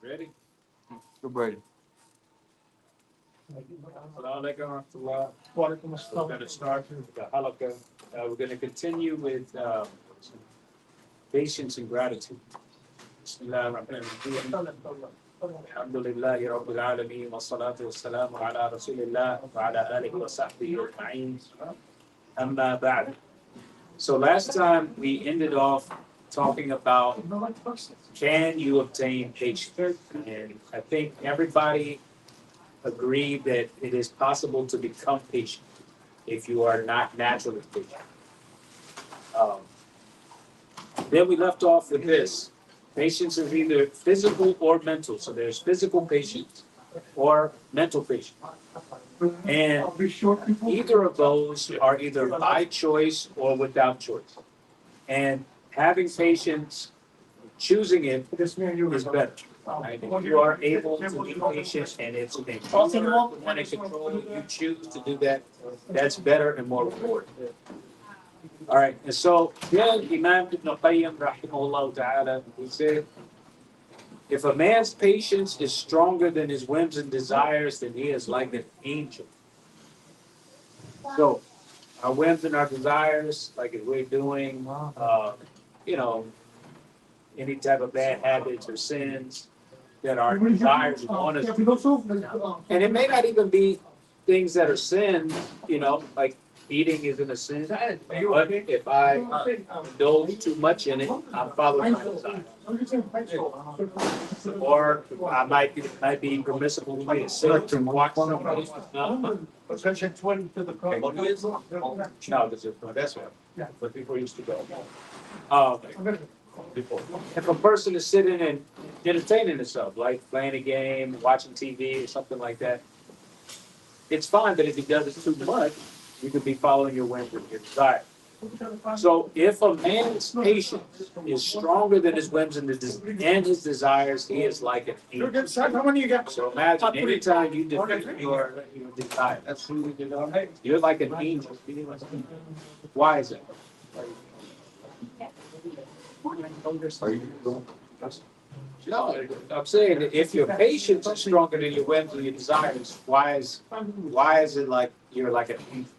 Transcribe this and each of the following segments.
Ready? Good buddy. Assalamu alaikum wa rahmatullah. We're going to start with the Halaqa. We're going to continue with patience and gratitude. Bismillah ar-Rahman ar-Rahim. Alhamdulillahi Rabbil Alameen. Wa salatu wa salamu ala Rasulillah wa ala alihi wa sahbihi ajma'in. Amma ba'd. So last time we ended off talking about can you obtain patience? And I think everybody agreed that it is possible to become patient if you are not naturally patient. Um, then we left off with this. Patience is either physical or mental. So there's physical patience or mental patience. And either of those are either by choice or without choice. And having patience, choosing it is better. Right? If you are able to be patient and it's a want to control, you choose to do that, that's better and more rewarding. All right, and so then Imam Ibn Qayyim, rahimahullah ta'ala, he said, if a man's patience is stronger than his whims and desires, then he is like an angel. So our whims and our desires, like if we're doing, you know, any type of bad habits or sins that our desires want us to do. And it may not even be things that are sins, like eating isn't a sin. But if I indulge too much in it, I'm following my desire. Or I might be permissible to be a sin to watch somebody. Section 20 to the code. No, that's right. But before used to go. Um, if a person is sitting and entertaining themselves, like playing a game, watching TV, or something like that, it's fine. But if he does it too much, you could be following your whims and your desire. So if a man's patience is stronger than his whims and his desires, he is like an angel. So imagine anytime you defeat your desire, you're like an angel. Why is it? No, I'm saying that if your patience is stronger than your whims and your desires, why is it like you're like an angel?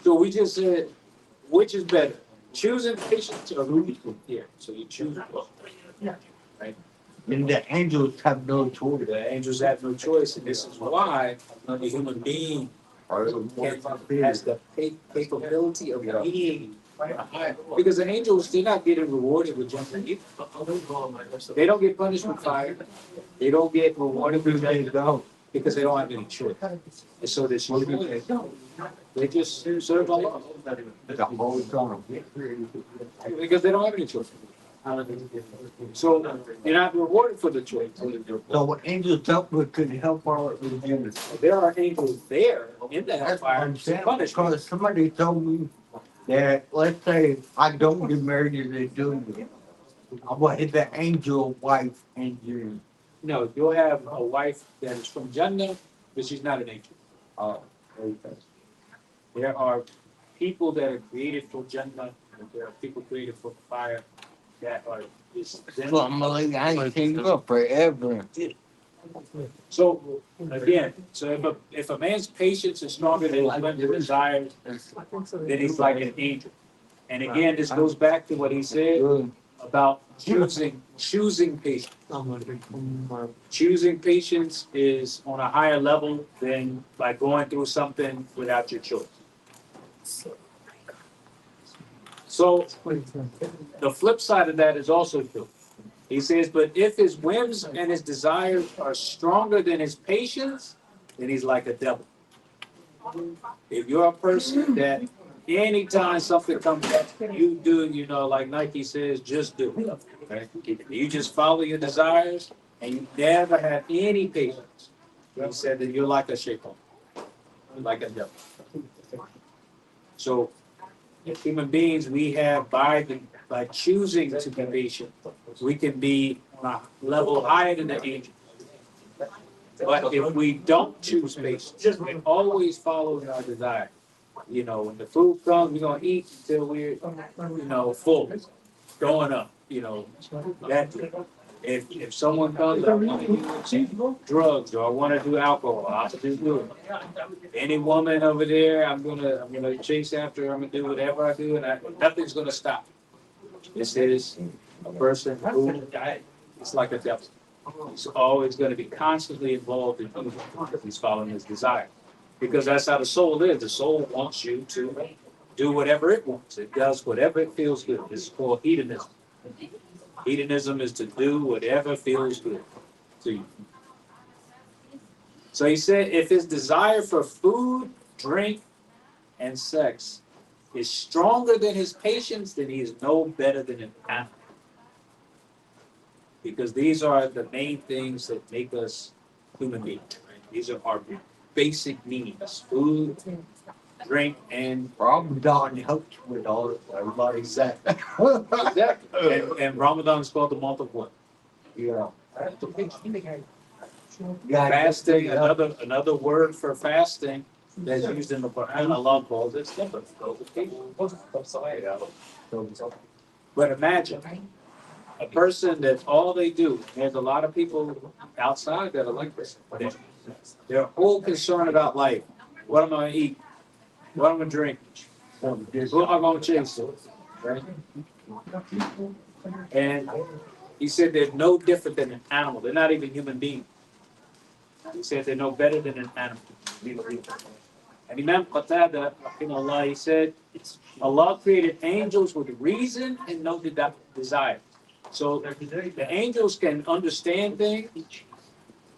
So we just said, which is better, choosing patience or losing here? So you choose both, right? And the angels have no choice. The angels have no choice, and this is why a human being has the capability of being. Because the angels, they're not getting rewarded with jumping either. They don't get punished with fire. They don't get rewarded with death because they don't have any choice. And so this they just serve Allah. The whole time. Because they don't have any choice. So you're not rewarded for the choice. So what angels help with could help our redeemers. There are angels there in the hellfire to punish. Because somebody told me that, let's say I don't get married and they do me, I will hit the angel wife and No, you'll have a wife that is from Jannah, but she's not an angel. okay. There are people that are created for Jannah, and there are people created for fire that are just. So I'm like, I ain't seen you up forever. So again, so if a man's patience is stronger than his whims and desires, then he's like an angel. And again, this goes back to what he said about choosing patience. Choosing patience is on a higher level than by going through something without your choice. So the flip side of that is also true. He says, but if his whims and his desires are stronger than his patience, then he's like a devil. If you're a person that anytime something comes up, you do, like Nike says, just do it. Okay? You just follow your desires and you never have any patience. He said that you're like a shaitan, like a devil. So human beings, we have by choosing to be patient, we can be on a level higher than the angels. But if we don't choose patience, we always follow our desire. You know, when the food comes, we're gonna eat until we're, full, going up. You know, that if someone comes, I want to use drugs or I want to do alcohol, I'll just do it. Any woman over there, I'm gonna chase after her. I'm gonna do whatever I do, and nothing's gonna stop. This is a person who is like a devil. He's always going to be constantly involved in evil because he's following his desire. Because that's how the soul is. The soul wants you to do whatever it wants. It does whatever it feels good. This is called hedonism. Hedonism is to do whatever feels good to you. So he said, if his desire for food, drink, and sex is stronger than his patience, then he is no better than an animal. Because these are the main things that make us human beings. Right? These are our basic needs: food, drink, and Ramadan helps with all of everybody. exactly. Exactly. And Ramadan is called the month of what? Yeah. Fasting. Another word for fasting that's used in the Quran. Allah calls it simple. But imagine a person that all they do. There's a lot of people outside that are like this. They're all concerned about life. What am I going to eat? What am I going to drink? Who am I going to chase? Right? And he said they're no different than an animal. They're not even human beings. He said they're no better than an animal. And Imam Qatada, rahimahullah, he said, Allah created angels with reason and no desire. So the angels can understand things,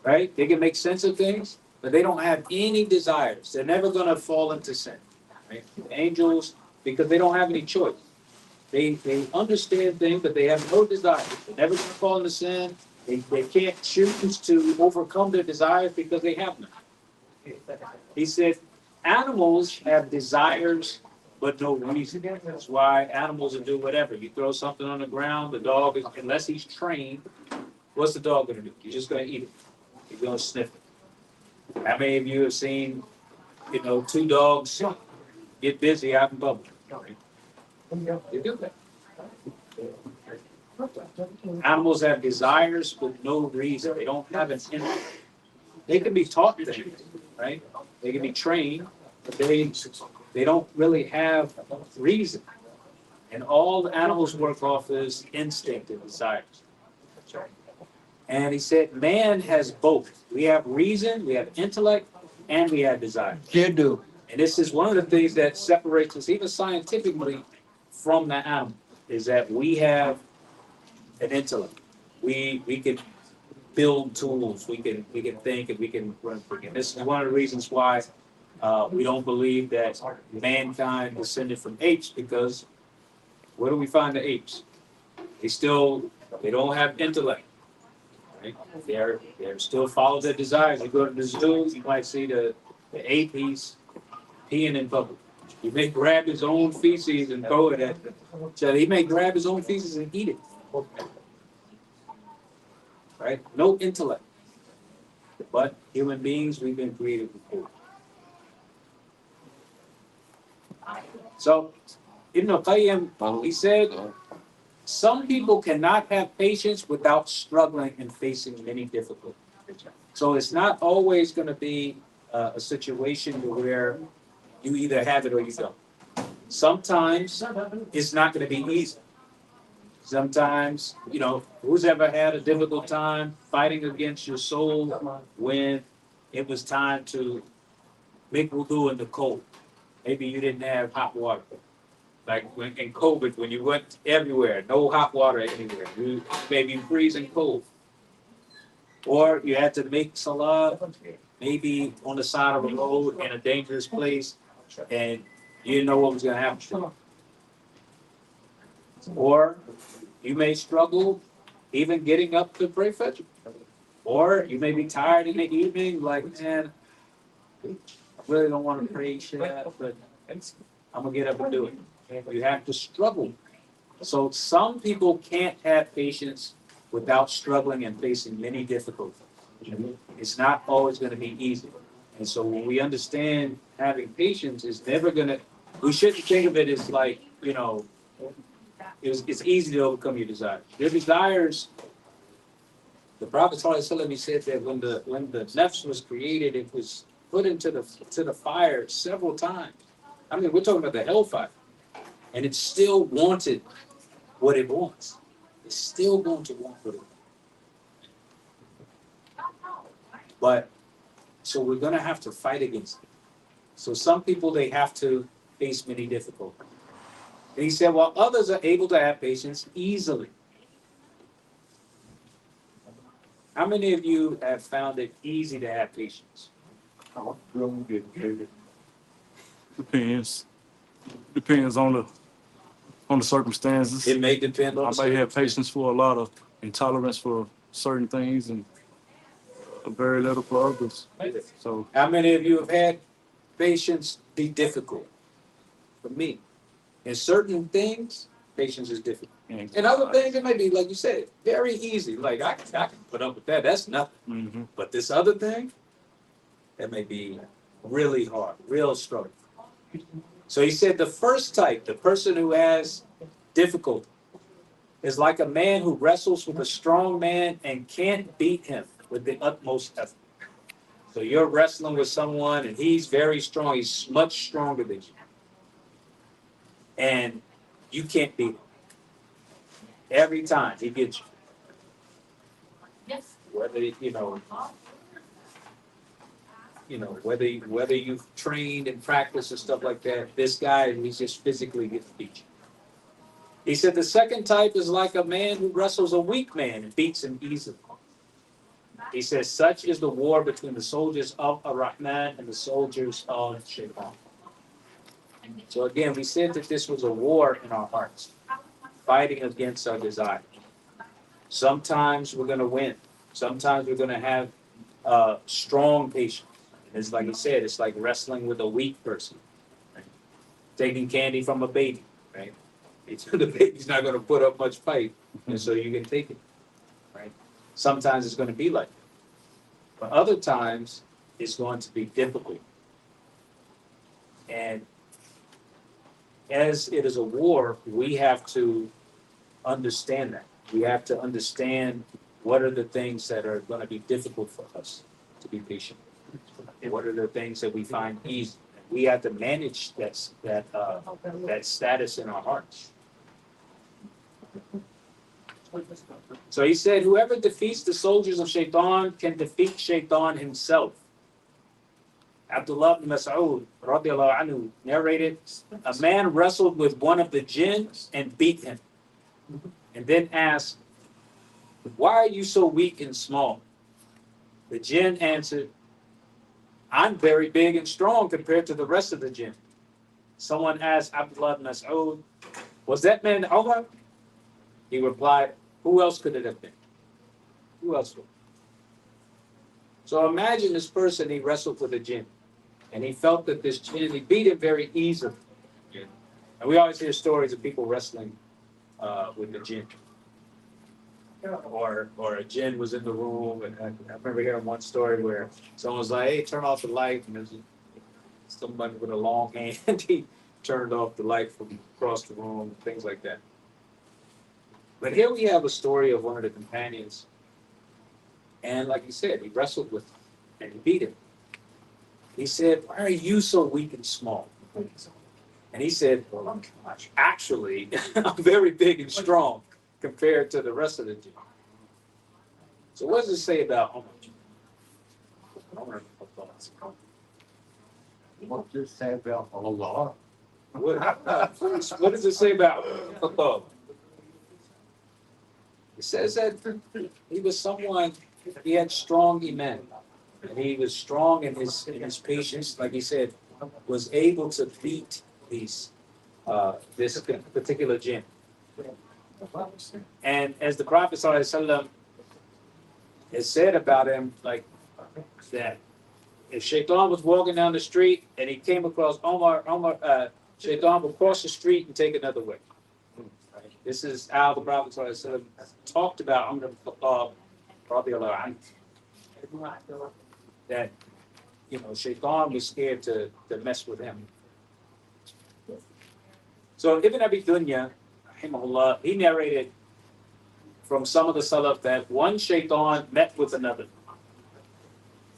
right? They can make sense of things, but they don't have any desires. They're never going to fall into sin. Right? Angels, because they don't have any choice. They understand things, but they have no desires. They're never going to fall into sin. They can't choose to overcome their desires because they have none. He said, animals have desires, but no reason. That's why animals will do whatever. You throw something on the ground, the dog, unless he's trained, what's the dog going to do? He's just going to eat it. He's going to sniff it. How many of you have seen, two dogs get busy out in public? They do that. Animals have desires with no reason. They don't have an interest. They can be taught things, right? They can be trained, but they don't really have reason. And all the animals work off is instinct and desires. And he said, man has both. We have reason, we have intellect, and we have desire. You do. And this is one of the things that separates us, even scientifically, from the animal, is that we have an intellect. We can build tools. We can think and we can run. And this is one of the reasons why we don't believe that mankind descended from apes, because where do we find the apes? They don't have intellect. Right? They're still follow their desires. You go to the zoo, you might see the ape, he's peeing in public. He may grab his own feces and throw it at them. So he may grab his own feces and eat it. Right? No intellect. But human beings, we've been created before. So, Ibn al-Qayyim, he said, some people cannot have patience without struggling and facing many difficulties. So it's not always going to be a situation where you either have it or you don't. Sometimes it's not going to be easy. Sometimes, who's ever had a difficult time fighting against your soul when it was time to make wudu in the cold? Maybe you didn't have hot water. Like in COVID, when you went everywhere, no hot water anywhere. You maybe freezing cold. Or you had to make salah, maybe on the side of the road in a dangerous place, and you didn't know what was going to happen. Or you may struggle even getting up to pray Fajr. Or you may be tired in the evening, like, man, I really don't want to pray Shia, but I'm going to get up and do it. You have to struggle. So some people can't have patience without struggling and facing many difficulties. It's not always going to be easy. And so when we understand having patience is never gonna, we shouldn't think of it as like, it's easy to overcome your desires. Your desires, the Prophet ﷺ, he said that when the nafs was created, it was put into the fire several times. I mean, we're talking about the hellfire, and it still wanted what it wants. It's still going to want what it wants. But so we're going to have to fight against it. So some people, they have to face many difficulties. And he said, while others are able to have patience easily. How many of you have found it easy to have patience? Depends. Depends on the circumstances. It may depend on I the may have circumstance. patience for a lot of intolerance for certain things and very little for others. So How many of you have had patience be difficult? For me, in certain things, patience is difficult. In other things, it may be, like you said, very easy. Like, I can put up with that. That's nothing. mm-hmm. But this other thing, that may be really hard, real struggle. So he said the first type, the person who has difficulty, is like a man who wrestles with a strong man and can't beat him with the utmost effort. So you're wrestling with someone and he's very strong. He's much stronger than you. And you can't beat him. Every time he gets you. Whether, whether you've trained and practiced and stuff like that, this guy, he's just physically gets beat you. He said the second type is like a man who wrestles a weak man and beats him easily. He says such is the war between the soldiers of Ar-Rahman and the soldiers of Shaitan. So again, we said that this was a war in our hearts, fighting against our desires. Sometimes we're going to win. Sometimes we're going to have strong patience. It's like he said, it's like wrestling with a weak person, right? Taking candy from a baby, right? The baby's not going to put up much fight, and so you can take it, right? Sometimes it's going to be like that. But other times, it's going to be difficult. And as it is a war, we have to understand that. We have to understand what are the things that are going to be difficult for us to be patient. What are the things that we find easy? We have to manage that status in our hearts. So he said, whoever defeats the soldiers of Shaitan can defeat Shaitan himself. Abdullah ibn Mas'ud radiallahu anhu narrated, a man wrestled with one of the jinn and beat him. And then asked, why are you so weak and small? The jinn answered, I'm very big and strong compared to the rest of the jinn. Someone asked Abdullah ibn Mas'ud, was that man Umar? He replied, who else could it have been? Who else would? So imagine this person, he wrestled with a jinn. And he felt that this jinn, he beat him very easily. And we always hear stories of people wrestling with the jinn. Or a jinn was in the room, and I remember hearing one story where someone was like, hey, turn off the light, and there's somebody with a long hand, he turned off the light from across the room, things like that. But here we have a story of one of the companions, and like he said, he wrestled with him, and he beat him. He said, why are you so weak and small? And he said, well, actually, I'm very big and strong compared to the rest of the jinn. So what does it say about Umar? What's this say about Allah? What does it say about Allah? It says that he was someone, he had strong iman. And he was strong in his patience, like he said, was able to beat this particular jinn. And as the Prophet ﷺ has said about him, like that, if Shaitan was walking down the street and he came across Omar, Shaitan would cross the street and take another way. Right? This is how the Prophet ﷺ talked about Umar ibn Khattab, that Shaitan was scared to mess with him. So Ibn Abi Dunya, rahimahullah, he narrated from some of the Salaf that one Shaitan met with another.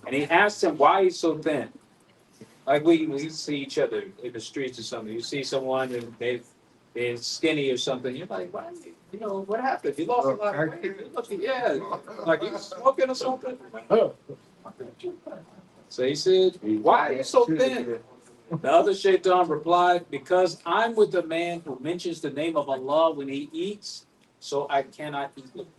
And he asked him why he's so thin. Like we see each other in the streets or something. You see someone and they're skinny or something. You're like, why? What happened? You lost a lot of weight. You're looking, yeah, like you smoking or something. So he said, why are you so thin? The other Shaitan replied, because I'm with the man who mentions the name of Allah when he eats, so I cannot eat with him.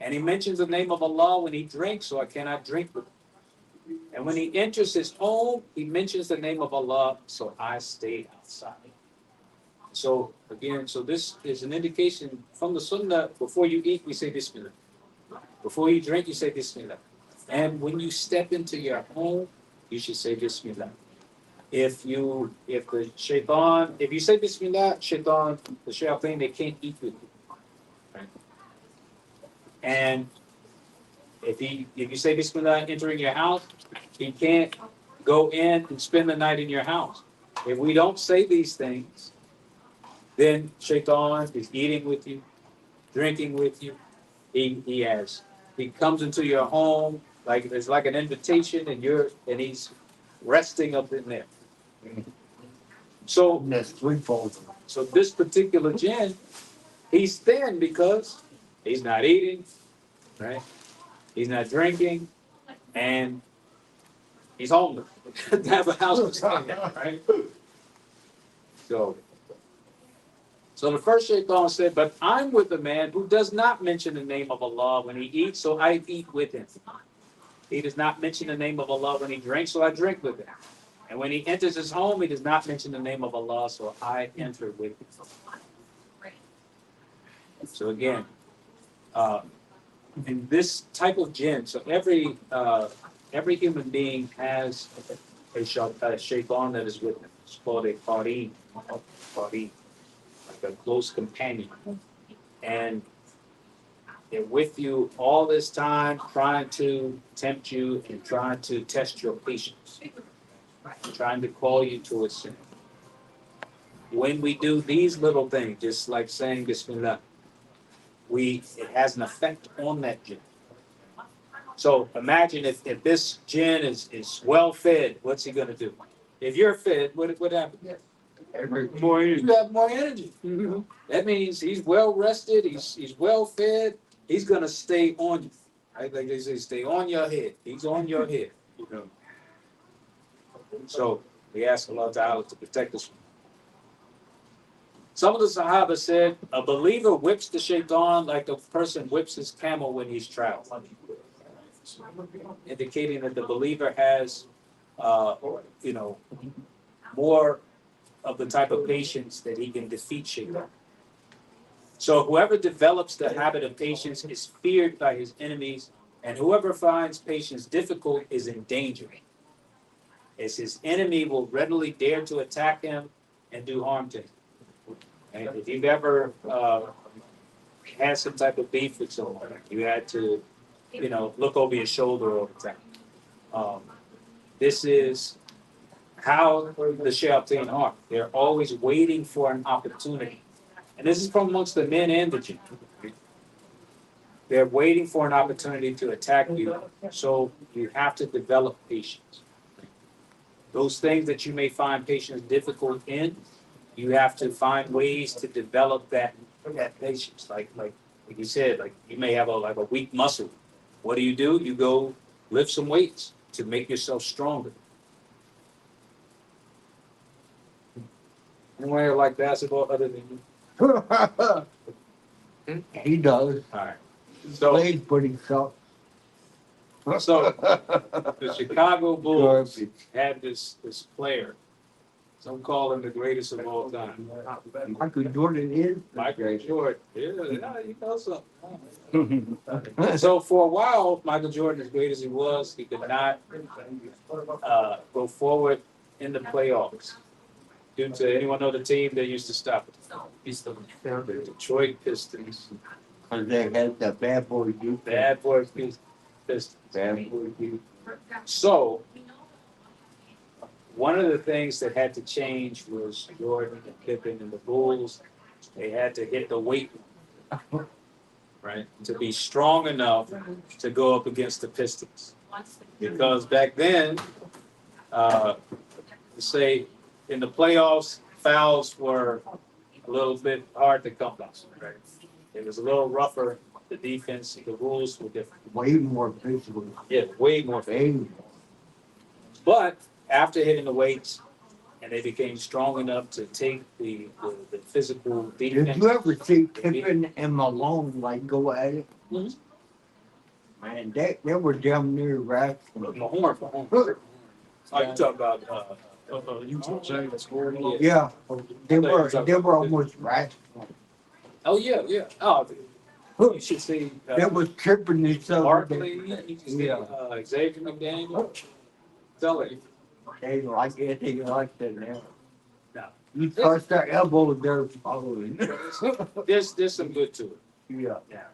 And he mentions the name of Allah when he drinks, so I cannot drink with him. And when he enters his home, he mentions the name of Allah, so I stay outside. So again, this is an indication from the Sunnah. Before you eat, we say Bismillah. Before you drink, you say Bismillah. And when you step into your home, you should say Bismillah. If you say Bismillah, the shayateen, they can't eat with you. Right? And if you say Bismillah entering your house, he can't go in and spend the night in your house. If we don't say these things, then Shaitan is eating with you, drinking with you. He comes into your home like it's like an invitation, and he's resting up in there. So That's threefold. So this particular jinn, he's thin because he's not eating, right? He's not drinking, and he's homeless. To have a house to stay in, right? So the first shaitan said, but I'm with a man who does not mention the name of Allah when he eats, so I eat with him. He does not mention the name of Allah when he drinks, so I drink with him. And when he enters his home, he does not mention the name of Allah, so I enter with him. So again, in this type of jinn, so every human being has a shaitan that is with him. It's called a qarin, like a close companion. And they're with you all this time, trying to tempt you and trying to test your patience, trying to call you to a sin. When we do these little things, just like saying Bismillah, it has an effect on that jinn. So imagine if this jinn is well fed, what's he going to do? If you're fed, what happens? More energy. You have more energy. Mm-hmm. That means he's well rested, he's well fed, he's going to stay on you. Right? Like they say, stay on your head. He's on your head. So we ask Allah Ta'ala to protect us. Some of the Sahaba said, a believer whips the shaitan like a person whips his camel when he's traveling, indicating that the believer has, more of the type of patience that he can defeat shaitan. So whoever develops the habit of patience is feared by his enemies, and whoever finds patience difficult is in danger, as his enemy will readily dare to attack him and do harm to him. And if you've ever had some type of beef with someone, you had to, look over your shoulder all the time. This is how the shayateen are. They're always waiting for an opportunity. And this is from amongst the men and the jinn. They're waiting for an opportunity to attack you, so you have to develop patience. Those things that you may find patience difficult in, you have to find ways to develop that patience. Like you said, like you may have a weak muscle. What do? You go lift some weights to make yourself stronger. Anyone here like basketball other than you? He does. All right. Plays pretty tough. So the Chicago Bulls had this player. Some call him the greatest of all time. Michael Jordan is. Michael Jordan. Yeah, you know something. So for a while, Michael Jordan, as great as he was, he could not go forward in the playoffs. Due to anyone know the team that used to stop it? The Detroit Pistons. Because they had the bad boy youth. Bad boy Pistons. Bad boy youth. So one of the things that had to change was Jordan and Pippen and the Bulls. They had to hit the weight, right, to be strong enough to go up against the Pistons. Because back then, say in the playoffs, fouls were a little bit hard to come by. Right? It was a little rougher. The defense, the rules were different. Way more physical. Yeah, way more. Way more. But after hitting the weights, and they became strong enough to take the physical defense. Did you ever see Pippen and Malone like go at it? Mhm. Man, they were damn near wrestling. Mahorn. Oh, you talk about Utah James scoring. Yeah, they were almost wrestling. Oh yeah. Oh, you should see They was tripping each other. Barkley. You should see Yeah. Xavier McDaniel. Tell it. They like it. They like that now. No. You touch their elbow, they're following. There's some good to it. Yeah. Yeah.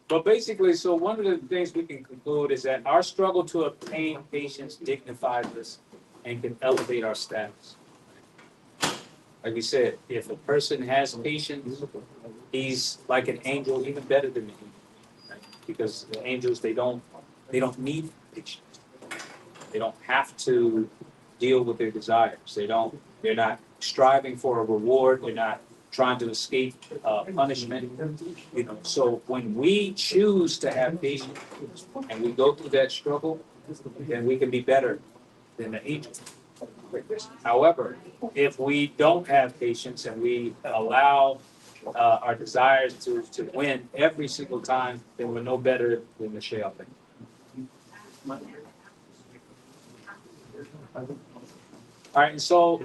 But basically, so one of the things we can conclude is that our struggle to obtain patience dignifies us and can elevate our status. Like we said, if a person has patience, he's like an angel, even better than me. Right? Because the angels, they don't need patience. They don't have to deal with their desires. They're not striving for a reward. They're not trying to escape punishment. So when we choose to have patience and we go through that struggle, then we can be better than the angels. However, if we don't have patience and we allow our desires to win every single time, then we're no better than the shayateen. All right, and so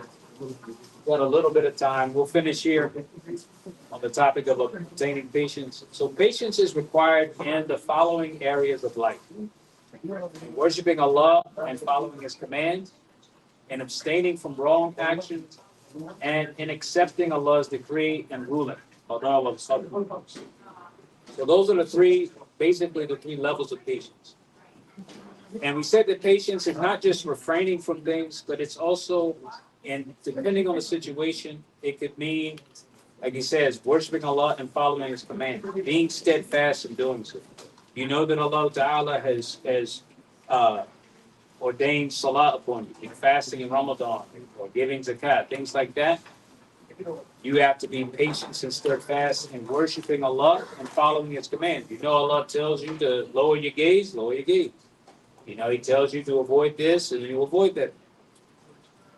got a little bit of time. We'll finish here on the topic of obtaining patience. So patience is required in the following areas of life: worshiping Allah and following His commands, in abstaining from wrong actions, and in accepting Allah's decree and ruling. So those are basically the three levels of patience. And we said that patience is not just refraining from things, but it's also, and depending on the situation, it could mean, like he says, worshiping Allah and following His command, being steadfast in doing so. You know that Allah Ta'ala has ordained salah upon you, fasting in Ramadan, or giving zakat, things like that. You have to be patient and steadfast in worshiping Allah and following His command. You know Allah tells you to lower your gaze, lower your gaze. He tells you to avoid this, and you avoid that.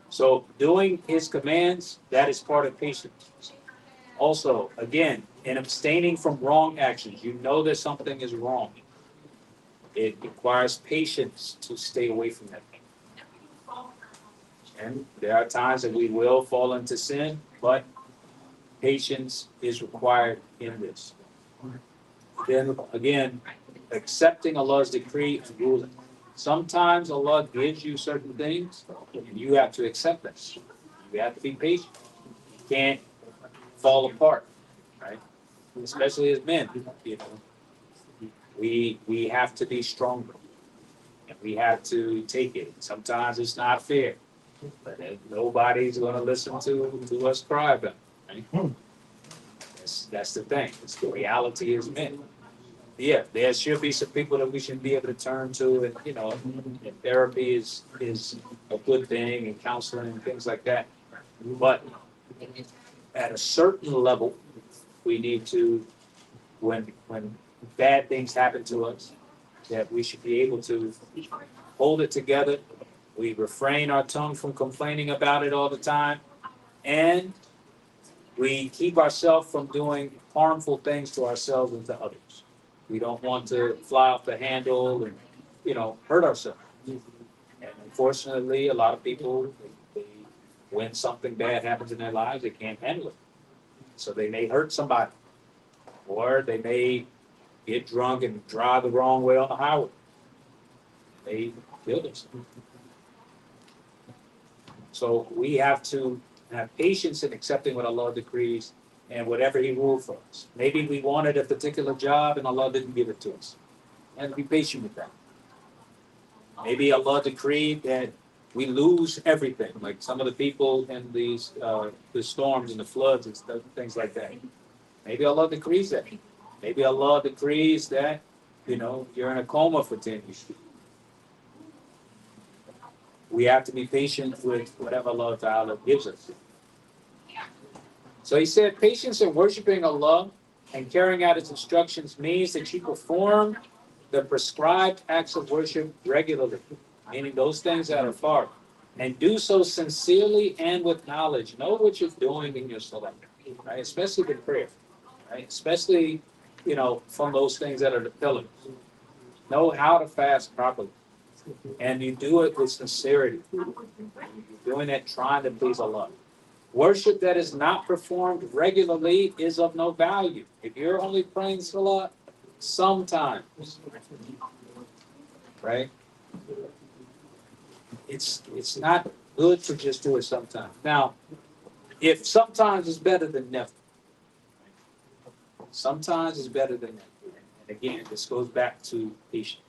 So doing His commands, that is part of patience. Also, again, in abstaining from wrong actions, you know that something is wrong. It requires patience to stay away from that thing. And there are times that we will fall into sin, but patience is required in this. Then again, accepting Allah's decree and ruling. Sometimes Allah gives you certain things, and you have to accept them. You have to be patient. You can't fall apart, right? Especially as men, we have to be stronger, and we have to take it. Sometimes it's not fair, but nobody's going to listen to us cry about it. Right? That's the thing. It's the reality as men. Yeah, there should be some people that we should be able to turn to, and and therapy is a good thing, and counseling and things like that. But at a certain level, we need to, when bad things happen to us, that we should be able to hold it together. We refrain our tongue from complaining about it all the time, and we keep ourselves from doing harmful things to ourselves and to others. We don't want to fly off the handle and, hurt ourselves. And unfortunately, a lot of people, when something bad happens in their lives, they can't handle it. So they may hurt somebody, or they may get drunk and drive the wrong way on the highway. They kill themselves. So we have to have patience in accepting what Allah decrees and whatever He ruled for us. Maybe we wanted a particular job and Allah didn't give it to us. And be patient with that. Maybe Allah decreed that we lose everything, like some of the people in these the storms and the floods and stuff, things like that. Maybe Allah decrees that. Maybe Allah decrees that, you're in a coma for 10 years. We have to be patient with whatever Allah Ta'ala gives us. So he said, patience in worshiping Allah and carrying out His instructions means that you perform the prescribed acts of worship regularly, meaning those things that are far, and do so sincerely and with knowledge. Know what you're doing in your salah, right? Especially with prayer, right? Especially, from those things that are the pillars. Know how to fast properly, and you do it with sincerity. You're doing it trying to please Allah. Worship that is not performed regularly is of no value. If you're only praying salah sometimes, right? It's not good to just do it sometimes. Now, if sometimes is better than never, sometimes is better than never. And again, this goes back to patience.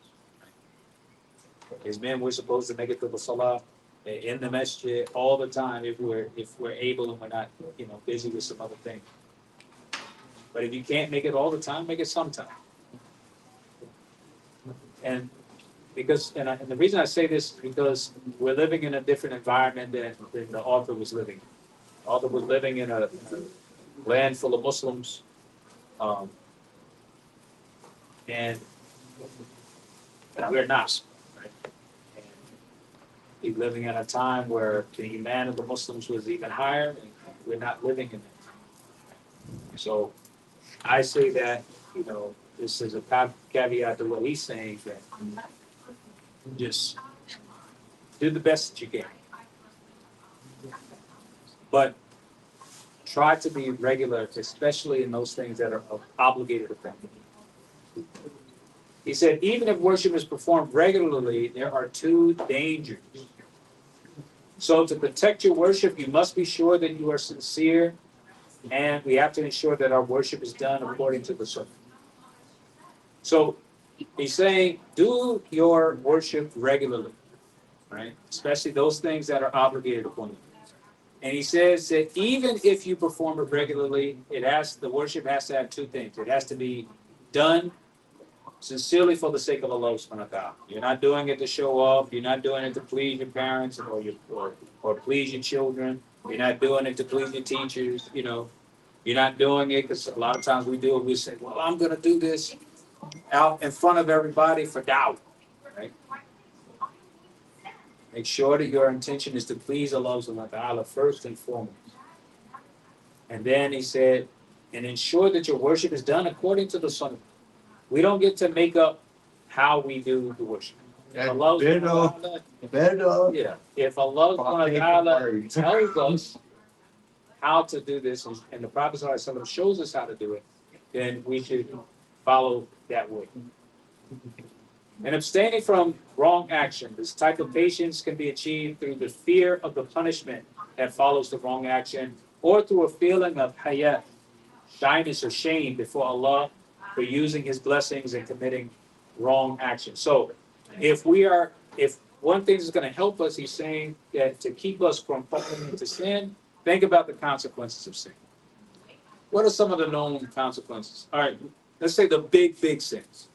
As men, we're supposed to make it to the salah in the masjid all the time if we're able and we're not busy with some other thing. But if you can't make it all the time, make it sometime. And and the reason I say this is because we're living in a different environment than the author was living. The author was living in a land full of Muslims, and we're not. Right? And he's living in a time where the iman of the Muslims was even higher, and we're not living in it. So I say that, this is a caveat to what he's saying, that just do the best that you can. But try to be regular, especially in those things that are obligated to them. He said, even if worship is performed regularly, there are two dangers. So to protect your worship, you must be sure that you are sincere, and we have to ensure that our worship is done according to the sunnah. So he's saying, do your worship regularly, right? Especially those things that are obligated upon you. And he says that even if you perform it regularly, the worship has to have two things. It has to be done sincerely for the sake of Allah subhanahu wa ta'ala. You're not doing it to show off. You're not doing it to please your parents or please your children. You're not doing it to please your teachers. You're not doing it because a lot of times we do it. We say, well, I'm going to do this out in front of everybody for doubt, right? Make sure that your intention is to please Allah subhanahu wa ta'ala first and foremost. And then he said, and ensure that your worship is done according to the sunnah. We don't get to make up how we do the worship. If Allah subhanahu wa ta'ala tells us how to do this, and the Prophet sallallahu alaihi wasallam shows us how to do it, then we should follow that way. And abstaining from wrong action. This type of patience can be achieved through the fear of the punishment that follows the wrong action, or through a feeling of hayat, shyness or shame before Allah for using His blessings and committing wrong action. So if one thing is going to help us, he's saying that to keep us from falling into sin, think about the consequences of sin. What are some of the known consequences? All right, let's say the big sins.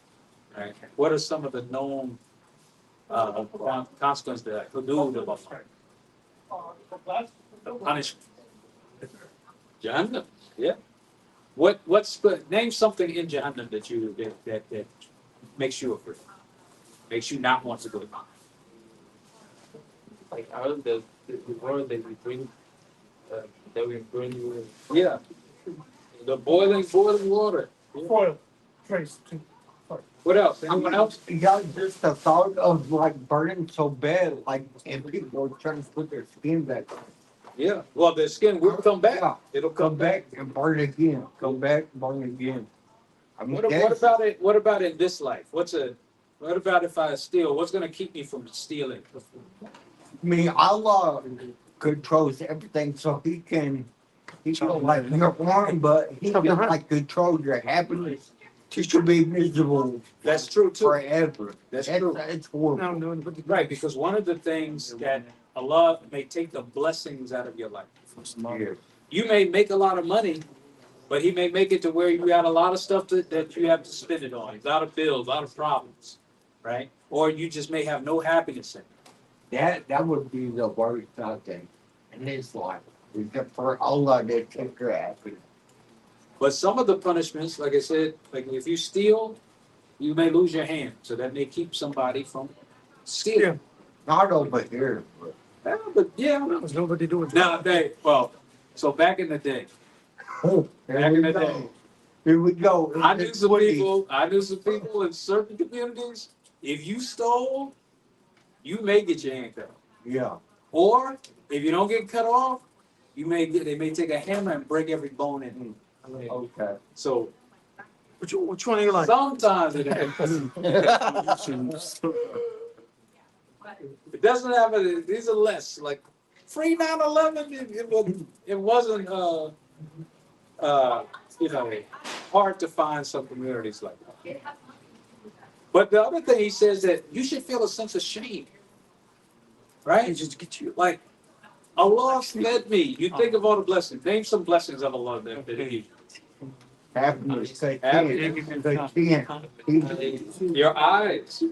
Right. What are some of the known consequences that hudud of Allah? The punishment. Jahannam. Yeah. Name something in Jahannam that makes you afraid, makes you not want to go. Like out of the world that we bring, that we bring you in. Yeah. The boiling water. Foil. Trace. What else? Anyone else? Yeah, just the thought of burning so bad, and people are trying to put their skin back on. Yeah. Well, the skin will come back. Yeah. It'll Come back and burn again. Come back, burn again. I mean, what about it? What about in this life? What about if I steal? What's going to keep me from stealing? Allah controls everything, so He can you're wrong, but He can control your happiness Just to be miserable That's true too. forever. That's true. It's horrible. Right, because one of the things that Allah may take the blessings out of your life. Yeah. You may make a lot of money, but He may make it to where you got a lot of stuff that you have to spend it on. A lot of bills, a lot of problems, right? Or you just may have no happiness in it. That would be the worst thing in this life. Except for Allah to take your happiness. But some of the punishments, like I said, like if you steal, you may lose your hand. So that may keep somebody from stealing. Not over here. But Yeah, but yeah. There's nobody doing Now, so back in the day, back in the day, Here we go. I knew some people in certain communities, if you stole, you may get your hand cut off. Yeah. Or if you don't get cut off, they may take a hammer and break every bone in it. Okay. So Which one do you like? sometimes it happens. It doesn't happen. These are less like free 9/11. It wasn't hard to find some communities like that. But the other thing he says that you should feel a sense of shame, right? Just get you. Like Allah fed me. You think of all the blessings. Name some blessings of Allah that He gave you. Happiness. They Happiness. can't. Your eyes,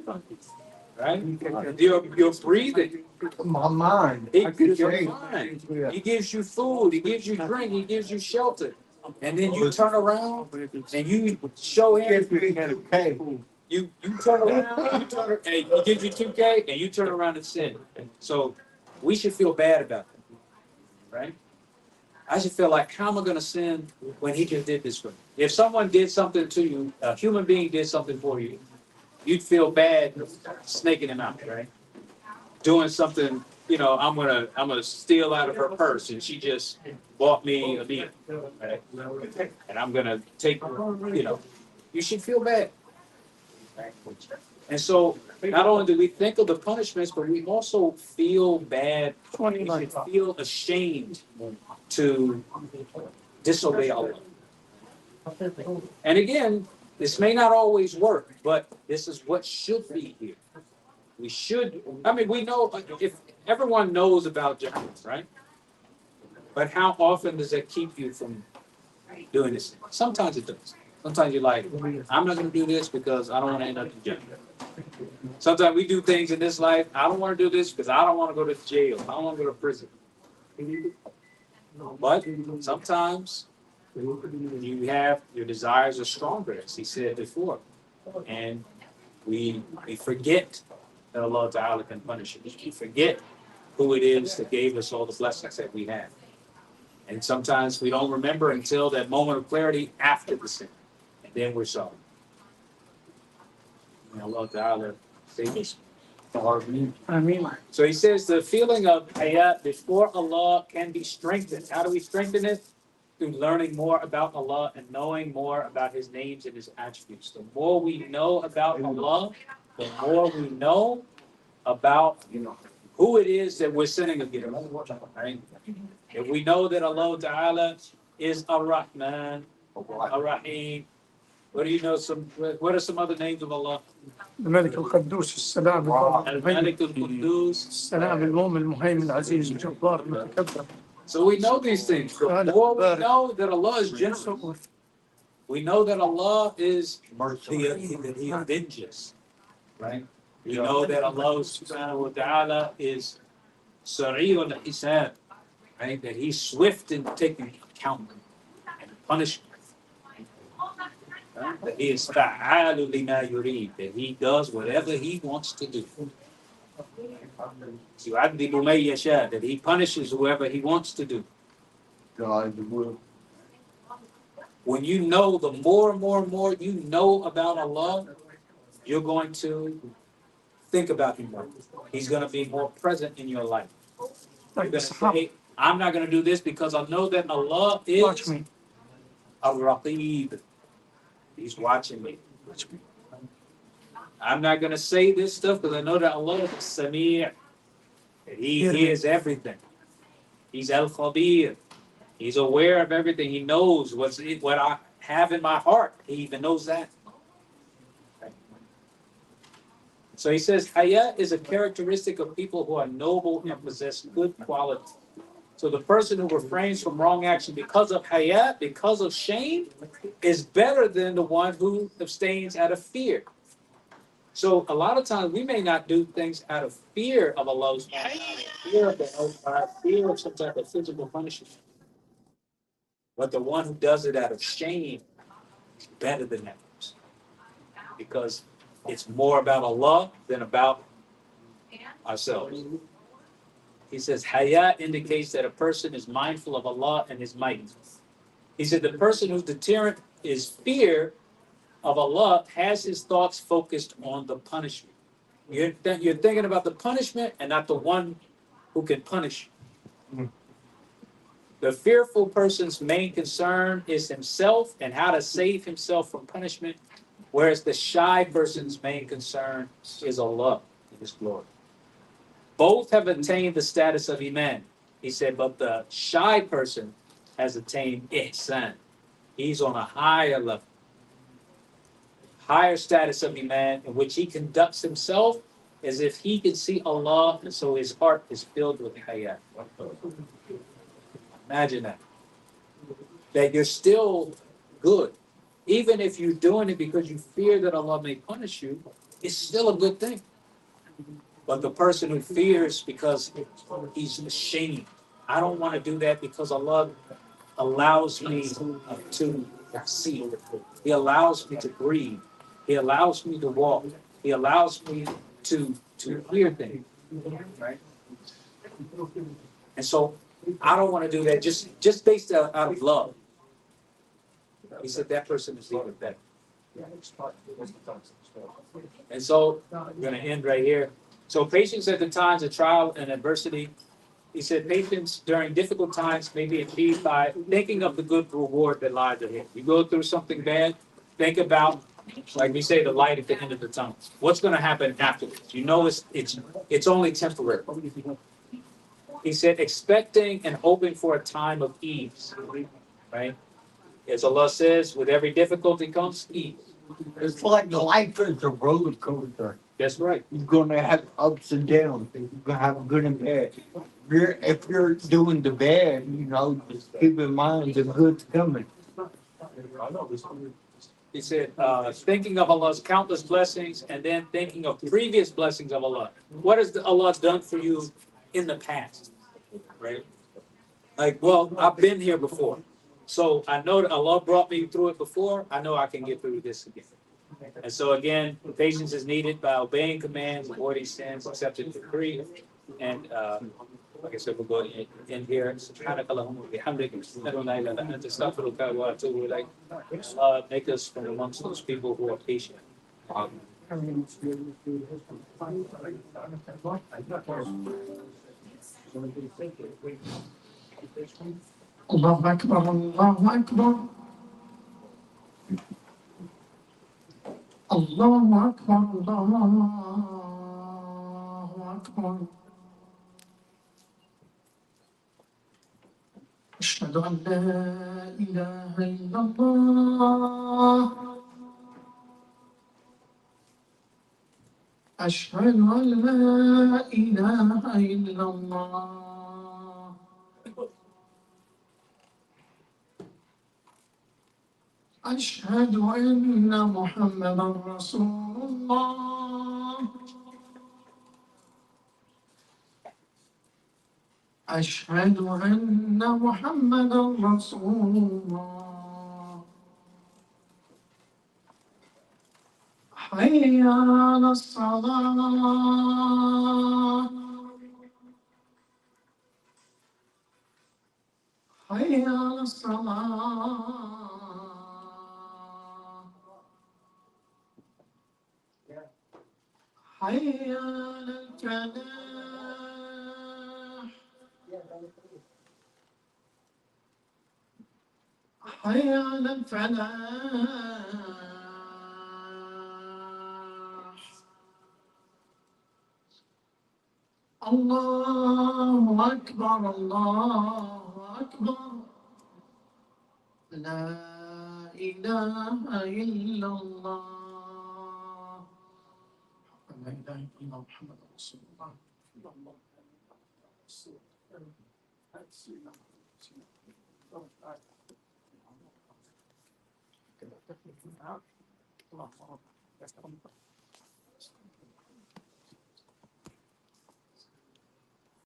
right? Your breathing. My mind. He I could your say. mind. Yeah. He gives you food. He gives you drink. He gives you shelter. And then you turn around and you show him. Hey. You turn around. And he gives you 2K and you turn around and sin. So we should feel bad about that, right? I should feel like, how am I going to sin when He just did this for me? If someone did something to you, a human being did something for you, you'd feel bad snaking him out, right? Doing something, I'm gonna steal out of her purse, and she just bought me a meal, right? And I'm gonna take, you should feel bad. Right? And so, not only do we think of the punishments, but we also feel bad. We should feel ashamed to disobey Allah. And again, this may not always work, but this is what should be here. We know, if everyone knows about Jahannam, right? But how often does that keep you from doing this? Sometimes it does. Sometimes you're like, I'm not going to do this because I don't want to end up in jail. Sometimes we do things in this life, I don't want to do this because I don't want to go to jail. I don't want to go to prison. But sometimes your desires are stronger, as he said before. And we forget that Allah Ta'ala can punish us. We forget who it is that gave us all the blessings that we have. And sometimes we don't remember until that moment of clarity after the sin. And then we're sorry. May Allah Ta'ala save us. So he says the feeling of hayat before Allah can be strengthened. How do we strengthen it? Through learning more about Allah and knowing more about His names and His attributes. The more we know about Allah, the more we know about who it is that we're sinning against. Right? If we know that Allah Ta'ala is Ar-Rahman, Ar-Rahim, what are some other names of Allah? الملك القدوس السلام Al-Malik Al-Quddus. السلام المؤمن المهيمن العزيز الجبار المتكبر. So we know these things. The more we know that Allah is generous, we know that Allah is He avenges, right? We know that Allah subhanahu wa ta'ala is Sari'ul Hisab, right? That He's swift in taking account and punishment. Right? That He is Fa'alu lima yurid, that He does whatever He wants to do. يُعَذِّبُ مَن يَشَاءُ, that He punishes whoever He wants to do. God will. When you know, the more and more you know about Allah, you're going to think about Him more. He's going to be more present in your life. You're going to say, I'm not going to do this because I know that Allah is Al-Raqib. He's watching me. I'm not going to say this stuff because I know that Allah is Sami'. He hears everything. He's Al-Khabir. He's aware of everything. He knows what I have in my heart. He even knows that. So he says, haya is a characteristic of people who are noble and possess good qualities. So the person who refrains from wrong action because of haya, because of shame, is better than the one who abstains out of fear. So a lot of times we may not do things out of fear of Allah, fear of the hellfire, fear of some type of physical punishment. But the one who does it out of shame is better than that person, because it's more about Allah than about ourselves. He says, haya indicates that a person is mindful of Allah and His might. He said, the person whose deterrent is fear of Allah has his thoughts focused on the punishment. You're thinking about the punishment and not the one who can punish you. The fearful person's main concern is himself and how to save himself from punishment, whereas the shy person's main concern is Allah and His glory. Both have attained the status of Iman. He said, but the shy person has attained ihsan. He's on a higher level, higher status of Iman, in which he conducts himself as if he can see Allah, and so his heart is filled with haya. Imagine that. That you're still good. Even if you're doing it because you fear that Allah may punish you, it's still a good thing. But the person who fears because he's ashamed, I don't want to do that because Allah allows me to see. He allows me to breathe. He allows me to walk. He allows me to hear things. Right? And so I don't want to do that just based out of love. He said that person is even better. And so I'm going to end right here. So patience at the times of trial and adversity. He said patience during difficult times may be achieved by thinking of the good reward that lies ahead. You go through something bad, think about, like we say, the light at the end of the tunnel. What's going to happen afterwards? You know it's only temporary. He said expecting and hoping for a time of ease, right? As Allah says, with every difficulty comes ease. It's like life is a roller coaster. That's right. You're gonna have ups and downs. You're gonna have good and bad. If you're doing the bad, just keep in mind the good's coming. He said, thinking of Allah's countless blessings and then thinking of previous blessings of Allah. What has Allah done for you in the past? Right? Like, well, I've been here before. So I know that Allah brought me through it before. I know I can get through this again. And so again, patience is needed by obeying commands, avoiding sins, accepting the decree. And like I said, we'll go in here. SubhanAllah wa bihamdika, ashhadu an la ilaha illa anta, astaghfiruka wa atubu ilayk. Make us from amongst those people who are patient. الله أكبر الله أكبر الله أكبر الله أكبر أشهد أن لا إله إلا الله أشهد أن لا إله إلا الله أشهد أن محمدا رسول الله أشهد أن محمدا رسول الله حي على الصلاة حي على الصلاة حي على الفلاح حي على الفلاح الله أكبر الله أكبر لا إله إلا الله لا إله إلا الله محمد رسول الله. اللهم صل على سيدنا محمد. كده تكمل معاك. اللهم